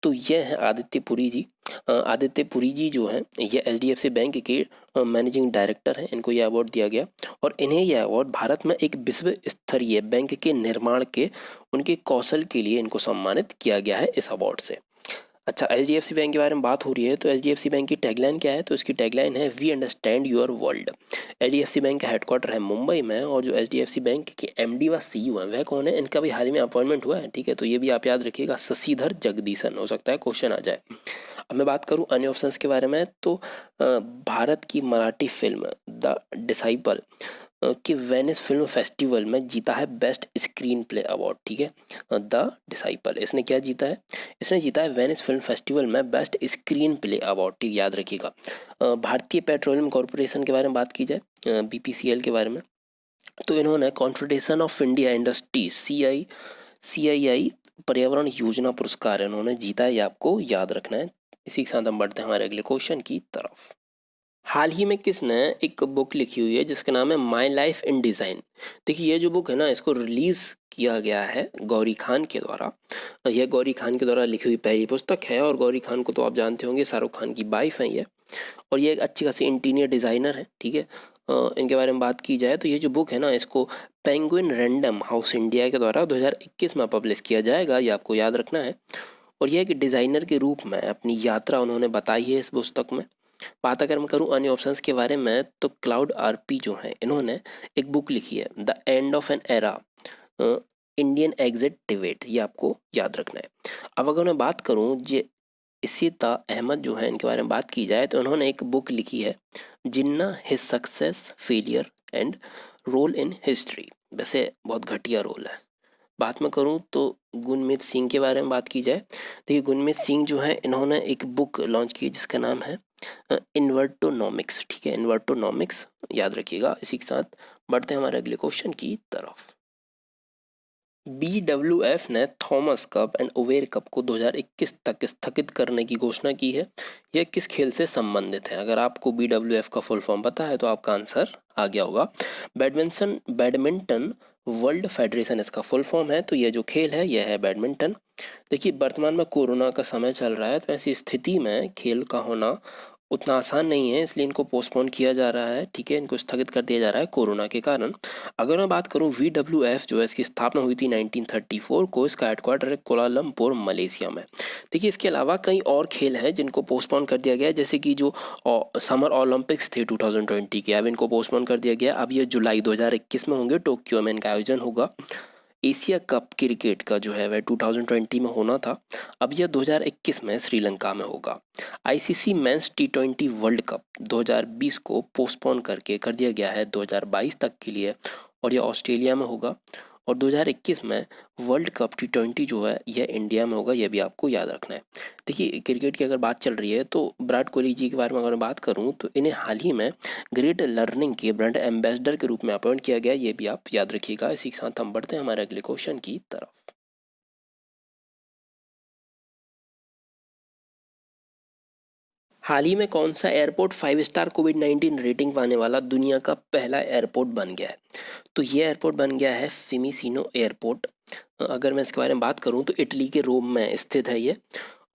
तो ये हैं आदित्य पुरी जी। आदित्य पुरी जी जो हैं ये HDFC बैंक के मैनेजिंग डायरेक्टर हैं, इनको ये अवार्ड दिया गया और इन्हें यह अवार्ड भारत में एक विश्व स्तरीय बैंक के निर्माण के उनके कौशल के लिए इनको सम्मानित किया गया है इस अवार्ड से। अच्छा HDFC बैंक के बारे में बात हो रही है तो HDFC बैंक की टैगलाइन क्या है, तो इसकी टैगलाइन है we understand your world. HDFC bank का हेडक्वार्टर है मुंबई में और जो HDFC बैंक के MD व CEO हैं वह कौन है, इनका भी हाल ही में अपॉइंटमेंट हुआ है, ठीक है। तो ये भी आप याद रखिएगा, शशिधर जगदीशन, हो सकता है क्वेश्चन आ जाए। अब मैं बात करूं अन्य ऑप्शंस के बारे में तो भारत की मराठी फिल्म द डिसाइपल कि वेनिस फिल्म फेस्टिवल में जीता है बेस्ट स्क्रीन प्ले अवार्ड, ठीक है। द डिसाइपल इसने क्या जीता है, इसने जीता है वेनिस फिल्म फेस्टिवल में बेस्ट स्क्रीन प्ले अवार्ड, ठीक याद रखिएगा। भारतीय पेट्रोलियम कॉरपोरेशन के बारे में बात की जाए BPCL के बारे में तो इन्होंने confederation of India industry CII पर्यावरण योजना पुरस्कार इन्होंने जीता है, ये आपको याद रखना है। इसी के साथ हम बढ़ते हैं हमारे अगले क्वेश्चन की तरफ। हाल ही में किसने एक बुक लिखी हुई है जिसका नाम है माई लाइफ इन डिज़ाइन। देखिए ये जो बुक है ना इसको रिलीज़ किया गया है गौरी खान के द्वारा। यह गौरी खान के द्वारा लिखी हुई पहली पुस्तक है और गौरी खान को तो आप जानते होंगे, शाहरुख खान की वाइफ है ये, और ये एक अच्छी खासी इंटीरियर डिज़ाइनर है, ठीक है। इनके बारे में बात की जाए तो ये जो बुक है ना इसको पेंगुइन रैंडम हाउस इंडिया के द्वारा 2021 में पब्लिश किया जाएगा, ये आपको याद रखना है। और यह एक डिज़ाइनर के रूप में अपनी यात्रा उन्होंने बताई है इस पुस्तक में। बात अगर मैं करूं अन्य ऑप्शंस के बारे में तो क्लाउड RP जो है इन्होंने एक बुक लिखी है the end of an era Indian exit debate, ये आपको याद रखना है। अब अगर मैं बात करूं जे इसीता अहमद जो है इनके बारे में बात की जाए तो उन्होंने एक बुक लिखी है Jinnah his success failure and role in history, वैसे बहुत घटिया रोल है। बात मैं करूं तो गुरमीत सिंह के बारे में बात की जाए, देखिए गुरमीत सिंह जो है इन्होंने एक बुक लॉन्च की जिसका नाम है इन्वर्टोनॉमिक्स, ठीक है, इन्वर्टोनॉमिक्स याद रखिएगा। इसी के साथ बढ़ते हैं हमारे अगले क्वेश्चन की तरफ। BWF ने Thomas cup and over cup को 2021 तक स्थगित करने की घोषणा की है। यह किस खेल से संबंधित है? अगर आपको BWF का फुल फॉर्म पता है तो आपका आंसर आ गया होगा। बैडमिंटन वर्ल्ड फेडरेशन इसका फुल फॉर्म है। तो यह जो खेल है यह है बैडमिंटन। देखिए वर्तमान में कोरोना का समय चल रहा है, तो ऐसी स्थिति में खेल का होना उतना आसान नहीं है, इसलिए इनको पोस्टपोन किया जा रहा है, ठीक है, इनको स्थगित कर दिया जा रहा है कोरोना के कारण। अगर मैं बात करूं VWF जो है इसकी स्थापना हुई थी 1934 को, इसका हेडक्वार्टर है कोलालमपुर मलेशिया में। देखिए इसके अलावा कई और खेल हैं जिनको पोस्टपोन कर दिया गया है, जैसे कि जो समर ओलंपिक्स थे 2020 के, अब इनको पोस्टपोन कर दिया गया। अब ये जुलाई 2021 में होंगे, टोक्यो में इनका आयोजन होगा। एशिया कप क्रिकेट का जो है वह 2020 में होना था, अब यह 2021 में श्रीलंका में होगा। ICC mains T20 world cup 2020 को पोस्टपोन करके कर दिया गया है 2022 तक के लिए, और यह ऑस्ट्रेलिया में होगा। और 2021 में वर्ल्ड कप T20 जो है यह इंडिया में होगा, यह भी आपको याद रखना है। देखिए क्रिकेट की अगर बात चल रही है तो विराट कोहली जी के बारे में अगर बात करूं तो इन्हें हाल ही में ग्रेट लर्निंग के ब्रांड एम्बेसडर के रूप में अपॉइंट किया गया, ये भी आप याद रखिएगा। इसी के साथ हम बढ़ते हैं हमारे अगले क्वेश्चन की तरफ। हाल ही में कौन सा एयरपोर्ट 5 स्टार कोविड-19 रेटिंग पाने वाला दुनिया का पहला एयरपोर्ट बन गया है? तो ये एयरपोर्ट बन गया है फिमिसिनो एयरपोर्ट। अगर मैं इसके बारे में बात करूं तो इटली के रोम में स्थित है ये।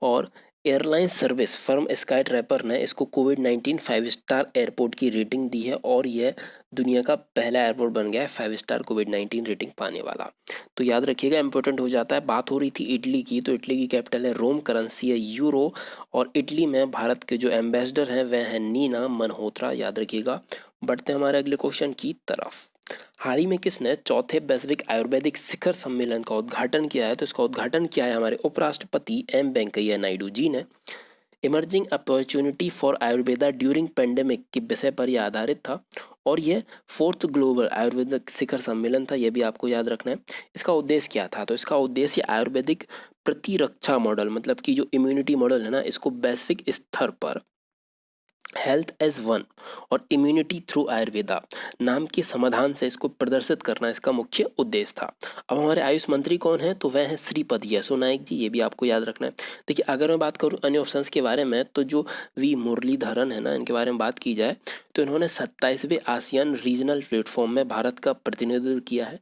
और airline service firm sky trapper ने इसको कोविड-19 5 स्टार एयरपोर्ट की रेटिंग दी है, और यह दुनिया का पहला एयरपोर्ट बन गया है 5 स्टार कोविड-19 रेटिंग पाने वाला। तो याद रखिएगा, इंपॉर्टेंट हो जाता है। बात हो रही थी इटली की, तो इटली की कैपिटल है रोम, करेंसी है यूरो, और इटली में भारत के जो एम्बेसडर हैं वह है नीना मनहोत्रा, याद रखिएगा। बढ़ते हैं हमारे अगले क्वेश्चन की तरफ। हाल ही में किसने चौथे वैश्विक आयुर्वेदिक शिखर सम्मेलन का उद्घाटन किया है? तो इसका उद्घाटन किया है हमारे उपराष्ट्रपति M वेंकैया नायडू जी ने। Emerging opportunity for Ayurveda during pandemic के विषय पर यह आधारित था, और यह 4th ग्लोबल आयुर्वेदिक शिखर सम्मेलन था, यह भी आपको याद रखना है। इसका उद्देश्य क्या था? तो इसका उद्देश्य आयुर्वेदिक प्रतिरक्षा मॉडल, मतलब कि जो इम्यूनिटी मॉडल है ना, इसको वैश्विक स्तर पर हेल्थ एज वन और इम्यूनिटी थ्रू आयुर्वेदा नाम के समाधान से इसको प्रदर्शित करना इसका मुख्य उद्देश्य था। अब हमारे आयुष मंत्री कौन है? तो वह है श्रीपद यसो नाइक जी, ये भी आपको याद रखना है। देखिए अगर मैं बात करूं अन्य ऑप्शंस के बारे में, तो जो वी मुरलीधरन है ना, इनके बारे में बात की जाए तो इन्होंने 27वें आसियान रीजनल प्लेटफॉर्म में भारत का प्रतिनिधित्व किया है।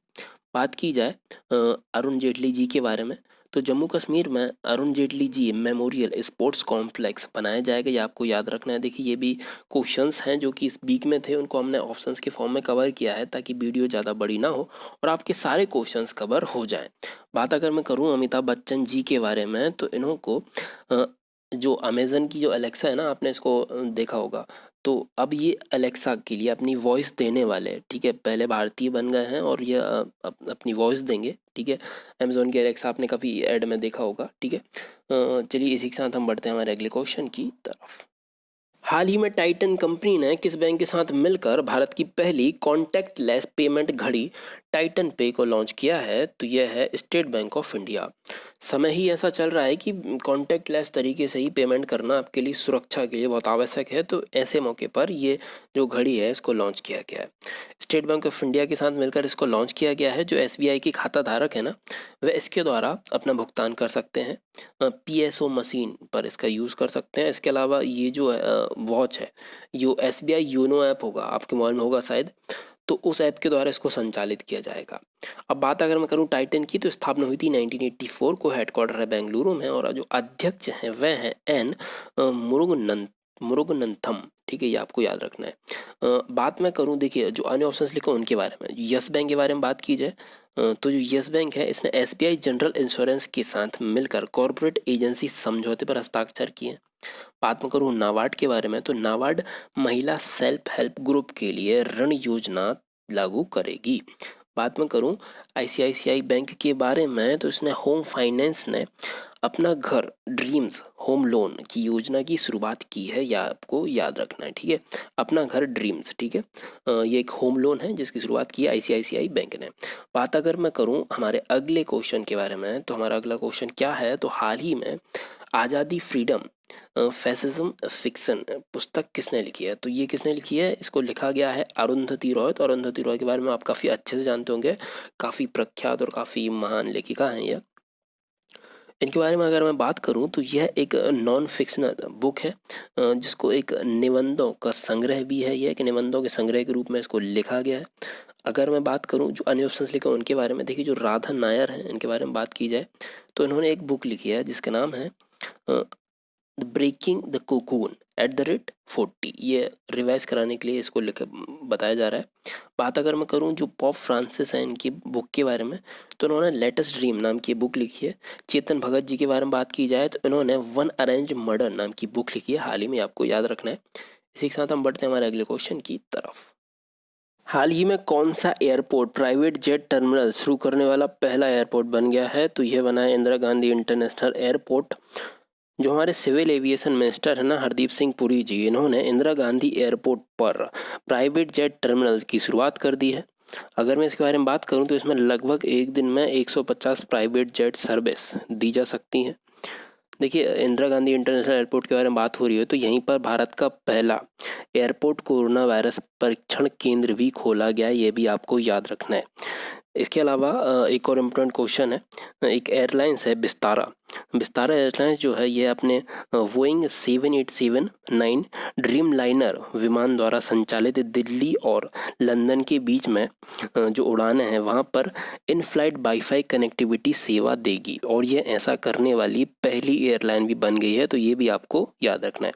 बात की जाए अरुण जेटली जी के बारे में, तो जम्मू कश्मीर में Arun Jaitley ji memorial sports complex बनाया जाएगा, ये आपको याद रखना है। देखिए ये भी क्वेश्चंस हैं जो कि इस वीक में थे, उनको हमने ऑप्शंस के फॉर्म में कवर किया है ताकि वीडियो ज़्यादा बड़ी ना हो और आपके सारे क्वेश्चंस कवर हो जाएं। बात अगर मैं करूं अमिताभ बच्चन जी के बारे में, तो इन्हों को जो अमेज़न की जो अलेक्सा है ना, आपने इसको देखा होगा, तो अब ये अलेक्सा के लिए अपनी वॉइस देने वाले हैं, ठीक है, पहले भारतीय बन गए हैं और ये अपनी वॉइस देंगे, ठीक है। अमेज़न की अलेक्सा आपने कभी ऐड में देखा होगा, ठीक है। चलिए इसी के साथ हम बढ़ते हैं हमारे अगले क्वेश्चन की तरफ। हाल ही में टाइटन कंपनी ने किस बैंक के साथ मिलकर भारत की पहली कॉन्टैक्टलेस पेमेंट घड़ी टाइटन पे को लॉन्च किया है? तो यह है स्टेट बैंक ऑफ इंडिया। समय ही ऐसा चल रहा है कि कॉन्टैक्टलेस तरीके से ही पेमेंट करना आपके लिए सुरक्षा के लिए बहुत आवश्यक है, तो ऐसे मौके पर ये जो घड़ी है इसको लॉन्च किया गया है। स्टेट बैंक ऑफ इंडिया के साथ मिलकर इसको लॉन्च किया गया है। जो SBI की खाता धारक है ना, वह इसके द्वारा अपना भुगतान कर सकते हैं, PSO मशीन पर इसका यूज़ कर सकते हैं। इसके अलावा ये जो वॉच है, जो SBI योनो ऐप होगा, आपके मोबाइल में होगा शायद, तो उस ऐप के द्वारा इसको संचालित किया जाएगा। अब बात अगर मैं करूं टाइटन की, तो स्थापना हुई थी 1984 को, हेडक्वार्टर है बेंगलुरु में, और जो अध्यक्ष हैं वह हैं N मुरुगनंथम, ठीक है, ये आपको याद रखना है। बात मैं करूं, देखिए जो अन्य ऑप्शंस लिखे उनके बारे में, यस बैंक के बारे में बात की जाए तो जो यस बैंक है इसने SBI जनरल इंश्योरेंस के साथ मिलकर कॉरपोरेट एजेंसी समझौते पर हस्ताक्षर किए। बात में करूँ नाबार्ड के बारे में, तो नाबार्ड महिला सेल्फ हेल्प ग्रुप के लिए ऋण योजना लागू करेगी। बात मैं करूं आईसीआईसीआई बैंक के बारे में, तो इसने होम फाइनेंस ने अपना घर ड्रीम्स होम लोन की योजना की शुरुआत की है, या आपको याद रखना है, ठीक है। अपना घर ड्रीम्स, ठीक है। ये एक होम लोन है जिसकी शुरुआत की है आईसीआईसीआई बैंक ने। बात अगर मैं करूं हमारे अगले क्वेश्चन के बारे में, तो हमारा अगला क्वेश्चन क्या है, तो हाल ही में आज़ादी फ्रीडम फैसिज्म फिक्शन पुस्तक किसने लिखी है, तो ये किसने लिखी है, इसको लिखा गया है अरुंधति रॉय। तो अरुंधति रॉय के बारे में आप काफ़ी अच्छे से जानते होंगे, काफ़ी प्रख्यात और काफ़ी महान लेखिका हैं ये। इनके बारे में अगर मैं बात करूं तो यह एक नॉन फिक्शनल बुक है, जिसको एक निबंधों का संग्रह भी है, यह एक निबंधों के संग्रह के रूप में इसको लिखा गया है। अगर मैं बात करूं जो अन्य ऑप्शंस लिखे उनके बारे में, देखिए जो राधा नायर हैं इनके बारे में बात की जाए तो इन्होंने एक बुक लिखी है जिसका नाम है द ब्रेकिंग द कोकून @40। ये रिवाइज कराने के लिए इसको बताया जा रहा है। बात अगर मैं करूं जो पॉप फ्रांसिस है इनकी बुक के बारे में, तो इन्होंने लेटेस्ट ड्रीम नाम की बुक लिखी है। चेतन भगत जी के बारे में बात की जाए तो इन्होंने वन अरेंज मर्डर नाम की बुक लिखी है, हाल ही में, आपको याद रखना है। इसी के साथ हम बढ़ते हैं हमारे अगले क्वेश्चन की तरफ। हाल ही में कौन सा एयरपोर्ट प्राइवेट जेट टर्मिनल शुरू करने वाला पहला एयरपोर्ट बन गया है, तो यह बना है इंदिरा गांधी इंटरनेशनल एयरपोर्ट। जो हमारे सिविल एविएशन मिनिस्टर है ना हरदीप सिंह पुरी जी, इन्होंने इंदिरा गांधी एयरपोर्ट पर प्राइवेट जेट टर्मिनल की शुरुआत कर दी है। अगर मैं इसके बारे में बात करूं तो इसमें लगभग एक दिन में 150 प्राइवेट जेट सर्विस दी जा सकती हैं। देखिए इंदिरा गांधी इंटरनेशनल एयरपोर्ट के बारे में बात हो रही है तो यहीं पर भारत का पहला एयरपोर्ट कोरोना वायरस परीक्षण केंद्र भी खोला गया है, ये भी आपको याद रखना है। इसके अलावा एक और इम्पोर्टेंट क्वेश्चन है, एक एयरलाइंस है विस्तारा। विस्तारा एयरलाइंस जो है ये अपने बोइंग 7879 ड्रीम लाइनर विमान द्वारा संचालित दिल्ली और लंदन के बीच में जो उड़ानें हैं वहाँ पर इन फ्लाइट वाईफाई कनेक्टिविटी सेवा देगी, और ये ऐसा करने वाली पहली एयरलाइन भी बन गई है, तो ये भी आपको याद रखना है।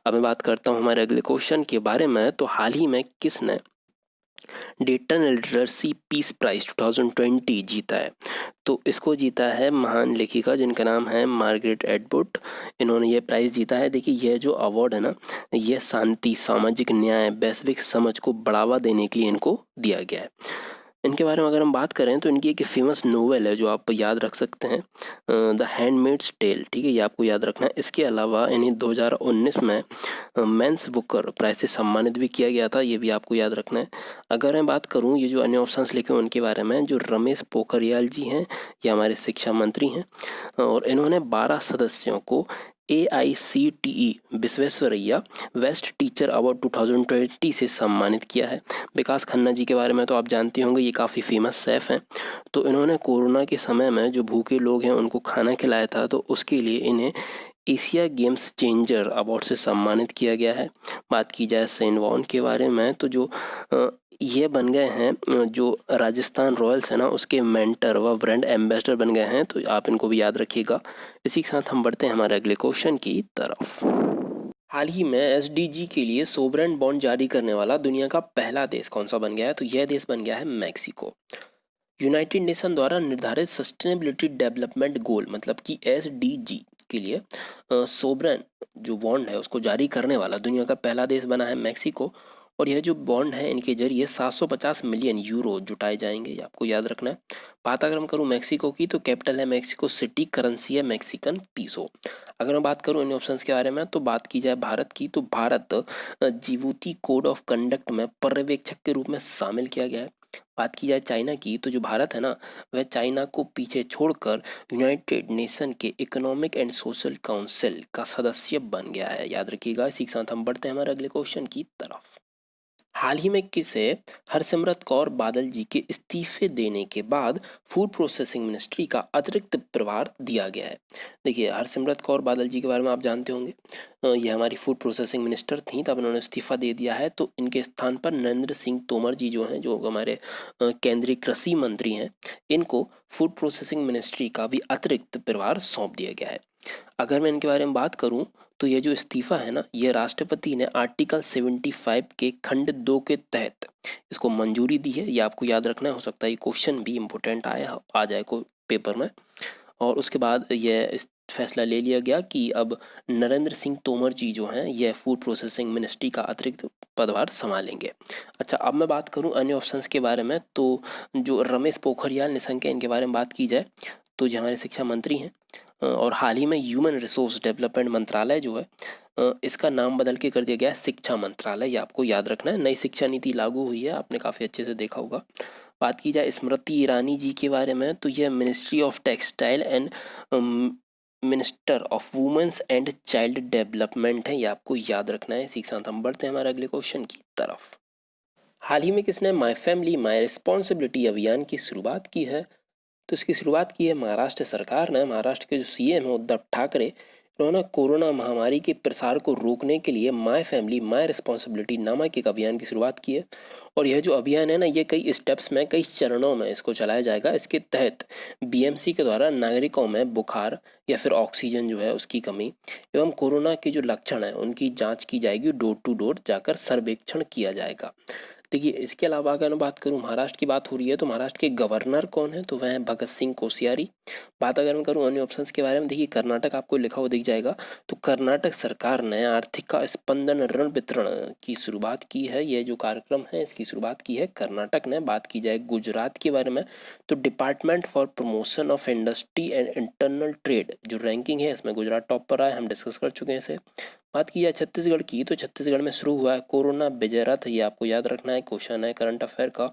अब मैं बात करता हूँ हमारे अगले क्वेश्चन के बारे में, तो हाल ही में किसने डेटन लिटरेसी पीस प्राइज 2020 जीता है, तो इसको जीता है महान लेखिका जिनका नाम है मार्गरेट एटवुड। इन्होंने ये प्राइज़ जीता है। देखिए यह जो अवार्ड है ना, यह शांति, सामाजिक न्याय, वैश्विक समझ को बढ़ावा देने के लिए इनको दिया गया है। इनके बारे में अगर हम बात करें तो इनकी एक फेमस नोवेल है जो आप याद रख सकते हैं, द हैंडमेड्स टेल, ठीक है, ये आपको याद रखना है। इसके अलावा इन्हें 2019 में मेंस बुकर प्राइज से सम्मानित भी किया गया था, ये भी आपको याद रखना है। अगर मैं बात करूं ये जो अन्य ऑप्शंस लिखे उनके बारे में, जो रमेश पोखरियाल जी हैं ये हमारे शिक्षा मंत्री हैं, और इन्होंने 12 सदस्यों को AICTE Visvesvaraya best teacher award 2020 से सम्मानित किया है। विकास खन्ना जी के बारे में तो आप जानते होंगे, ये काफ़ी फेमस शेफ़ हैं। तो इन्होंने कोरोना के समय में जो भूखे लोग हैं उनको खाना खिलाया था, तो उसके लिए इन्हें एशिया गेम्स चेंजर अवार्ड से सम्मानित किया गया है। बात की जाए शेन वॉर्न के बारे में, तो जो ये बन गए हैं जो राजस्थान रॉयल्स है ना उसके मेंटर व ब्रांड एम्बेसडर बन गए हैं, तो आप इनको भी याद रखिएगा। इसी के साथ हम बढ़ते हैं हमारे अगले क्वेश्चन की तरफ। हाल ही में SDG के लिए सोवरेन बॉन्ड जारी करने वाला दुनिया का पहला देश कौन सा बन गया है, तो यह देश बन गया है मैक्सिको। यूनाइटेड नेशन द्वारा निर्धारित सस्टेनेबिलिटी डेवलपमेंट गोल मतलब कि SDG के लिए सोवरेन जो बॉन्ड है उसको जारी करने वाला दुनिया का पहला देश बना है मैक्सिको। और यह जो बॉन्ड है इनके जरिए 750 मिलियन यूरो जुटाए जाएंगे, ये आपको याद रखना है। बात अगर मैं करूँ मैक्सिको की, तो कैपिटल है मैक्सिको सिटी, करेंसी है मैक्सिकन पीसो। अगर मैं बात करूँ इन ऑप्शंस के बारे में, तो बात की जाए भारत की, तो Bharat Djibouti code of conduct में पर्यवेक्षक के रूप में शामिल किया गया है। बात की जाए चाइना की, तो जो भारत है ना वह चाइना को पीछे छोड़कर यूनाइटेड नेशन के इकोनॉमिक एंड सोशल काउंसिल का सदस्य बन गया है, याद रखिएगा। इसी के साथ हम बढ़ते हैं हमारे अगले क्वेश्चन की तरफ। हाल ही में किसे हरसिमरत कौर बादल जी के इस्तीफे देने के बाद फूड प्रोसेसिंग मिनिस्ट्री का अतिरिक्त प्रभार दिया गया है। देखिए हरसिमरत कौर बादल जी के बारे में आप जानते होंगे, ये हमारी फूड प्रोसेसिंग मिनिस्टर थी, तब उन्होंने इस्तीफा दे दिया है। तो इनके स्थान पर नरेंद्र सिंह तोमर जी जो हैं, जो हमारे केंद्रीय कृषि मंत्री हैं, इनको फूड प्रोसेसिंग मिनिस्ट्री का भी अतिरिक्त प्रभार सौंप दिया गया है। अगर मैं इनके बारे में बात करूं तो ये जो इस्तीफा है ना, ये राष्ट्रपति ने आर्टिकल 75 के खंड 2 के तहत इसको मंजूरी दी है, ये आपको याद रखना है। हो सकता है ये क्वेश्चन भी इम्पोर्टेंट आ जाए को पेपर में। और उसके बाद ये फैसला ले लिया गया कि अब नरेंद्र सिंह तोमर जी जो हैं यह फूड प्रोसेसिंग मिनिस्ट्री का अतिरिक्त पदभार संभालेंगे। अच्छा, अब मैं बात करूं अन्य ऑप्शंस के बारे में, तो जो रमेश पोखरियाल निशंक है इनके बारे में बात की जाए तो ये हमारे शिक्षा मंत्री हैं और हाल ही में ह्यूमन रिसोर्स डेवलपमेंट मंत्रालय जो है इसका नाम बदल के कर दिया गया है शिक्षा मंत्रालय। ये आपको याद रखना है। नई शिक्षा नीति लागू हुई है, आपने काफ़ी अच्छे से देखा होगा। बात की जाए स्मृति ईरानी जी के बारे में तो यह ministry of textile and minister of women's and child development है, ये आपको याद रखना है। इसी के साथ हम बढ़ते हैं हमारे अगले क्वेश्चन की तरफ। हाल ही में किसने माई फैमिली माई रिस्पॉन्सिबिलिटी अभियान की शुरुआत की है? तो इसकी शुरुआत की है महाराष्ट्र सरकार ने। महाराष्ट्र के जो सीएम है उद्धव ठाकरे, उन्होंने कोरोना महामारी के प्रसार को रोकने के लिए माई फैमिली माई रिस्पॉन्सिबिलिटी नामक एक अभियान की शुरुआत की है। और यह जो अभियान है ना, ये कई स्टेप्स में, कई चरणों में इसको चलाया जाएगा। इसके तहत बीएमसी के द्वारा नागरिकों में बुखार या फिर ऑक्सीजन जो है उसकी कमी एवं कोरोना के जो लक्षण हैं उनकी जांच की जाएगी। डोर टू डोर जाकर सर्वेक्षण किया जाएगा। देखिए, इसके अलावा अगर मैं बात करूं, महाराष्ट्र की बात हो रही है तो महाराष्ट्र के गवर्नर कौन है? तो वह है भगत सिंह कोश्यारी। बात अगर मैं करूं अन्य ऑप्शंस के बारे में, देखिए कर्नाटक आपको लिखा हुआ दिख जाएगा। तो कर्नाटक सरकार ने आर्थिक का स्पंदन ऋण वितरण की शुरुआत की है। यह जो कार्यक्रम है इसकी शुरुआत की है कर्नाटक ने। बात की जाए गुजरात के बारे में तो department for promotion of industry and internal trade जो रैंकिंग है इसमें गुजरात टॉप पर आया, हम डिस्कस कर चुके हैं इसे। बात की जाए छत्तीसगढ़ की तो छत्तीसगढ़ में शुरू हुआ है कोरोना विजय रथ। ये आपको याद रखना है, क्वेश्चन है करंट अफेयर का।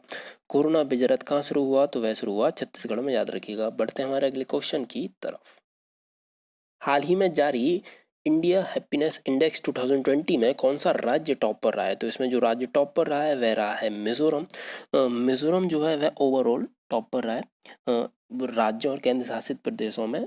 कोरोना विजय रथ कहाँ शुरू हुआ? तो वह शुरू हुआ छत्तीसगढ़ में, याद रखिएगा। बढ़ते हैं हमारे अगले क्वेश्चन की तरफ। हाल ही में जारी इंडिया हैप्पीनेस इंडेक्स 2020 में कौन सा राज्य टॉप पर रहा है? तो इसमें जो राज्य टॉप पर रहा है वह रहा है मिजोरम। मिजोरम जो है वह ओवरऑल टॉप पर रहा है राज्यों और केंद्र शासित प्रदेशों में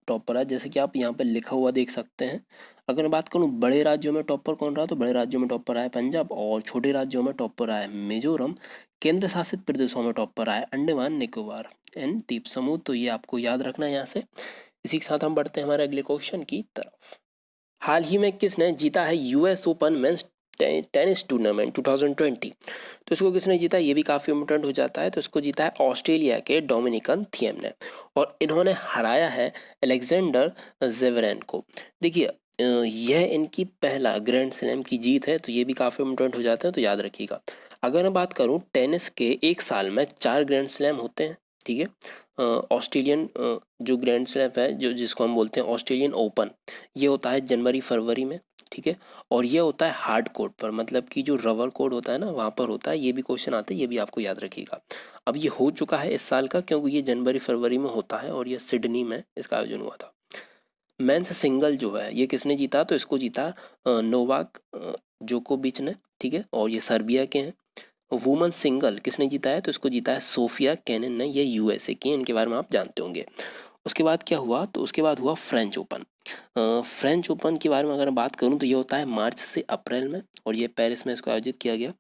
टॉप पर है, जैसे कि आप यहाँ पर लिखा हुआ देख सकते हैं। अगर मैं बात करूँ बड़े राज्यों में टॉप पर कौन रहा, तो बड़े राज्यों में टॉप पर है पंजाब और छोटे राज्यों में टॉप पर है मिजोरम। केंद्र शासित प्रदेशों में टॉप पर है अंडमान निकोबार एंड द्वीप समूह। तो ये आपको याद रखना है यहाँ से। इसी के साथ हम बढ़ते हैं हमारे अगले क्वेश्चन की तरफ। हाल ही में किसने जीता है US Open men's tennis tournament 2020? तो इसको किसने जीता? ये भी काफ़ी इम्पोर्टेंट हो जाता है। तो इसको जीता है ऑस्ट्रेलिया के डोमिनिकन थिएम ने और इन्होंने हराया है अलेक्जेंडर ज़ेवरेन को। देखिए, यह इनकी पहला ग्रैंड स्लैम की जीत है, तो ये भी काफ़ी इम्पोर्टेंट हो जाता है, तो याद रखिएगा। अगर मैं बात करूँ टेनिस के एक साल में 4 ग्रैंड स्लैम होते हैं, ठीक है। ऑस्ट्रेलियन जो ग्रैंड स्लैम है जो जिसको हम बोलते हैं ऑस्ट्रेलियन ओपन, ये होता है जनवरी फरवरी में, ठीक है। और ये होता है हार्ड कोर्ट पर, मतलब कि जो रबर कोर्ट होता है ना वहाँ पर होता है। ये भी क्वेश्चन आता है, ये भी आपको याद रखिएगा। अब ये हो चुका है इस साल का, क्योंकि ये जनवरी फरवरी में होता है और ये सिडनी में इसका आयोजन हुआ था। मेंस सिंगल जो है ये किसने जीता? तो इसको जीता नोवाक जोकोविच ने, ठीक है, और ये सर्बिया के हैं। वुमेन सिंगल किसने जीता है? तो इसको जीता है सोफिया केनिन ने, ये यूएसए की, इनके बारे में आप जानते होंगे। उसके बाद क्या हुआ? तो उसके बाद हुआ फ्रेंच ओपन। फ्रेंच ओपन के बारे में अगर बात करूं तो ये होता है मार्च से अप्रैल में और ये पेरिस में इसको आयोजित किया गया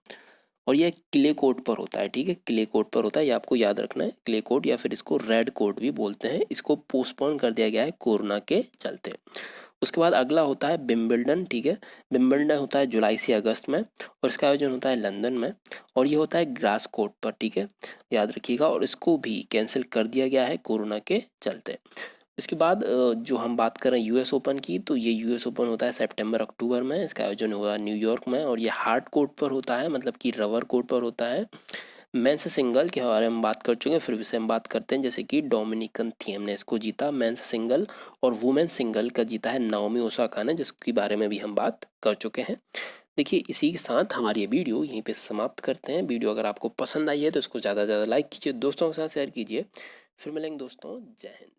और ये क्ले कोर्ट पर होता है, ठीक है, क्ले कोर्ट पर होता है, ये आपको याद रखना है। क्ले कोर्ट या फिर इसको रेड कोर्ट भी बोलते हैं। इसको पोस्टपोन कर दिया गया है कोरोना के चलते। उसके बाद अगला होता है विंबलडन, ठीक है। विंबलडन होता है जुलाई से अगस्त में और इसका आयोजन होता है लंदन में और ये होता है ग्रास कोर्ट पर, ठीक है, याद रखिएगा। और इसको भी कैंसिल कर दिया गया है कोरोना के चलते। इसके बाद जो हम बात करें यूएस ओपन की, तो ये यूएस ओपन होता है सितंबर अक्टूबर में। इसका आयोजन हुआ न्यूयॉर्क में और ये हार्ड कोर्ट पर होता है, मतलब कि रबर कोर्ट पर होता है। मेंस सिंगल के बारे में बात कर चुके हैं, फिर भी से हम बात करते हैं, जैसे कि डोमिनिकन थिएम ने इसको जीता मेंस सिंगल और वुमेन सिंगल का जीता है नाओमी ओसाका ने, जिसके बारे में भी हम बात कर चुके हैं। देखिए, इसी के साथ हमारी ये वीडियो यहीं पे समाप्त करते हैं। वीडियो अगर आपको पसंद आई है तो इसको ज़्यादा से ज़्यादा लाइक कीजिए, दोस्तों के साथ शेयर कीजिए। फिर मिलेंगे दोस्तों, जय हिंद।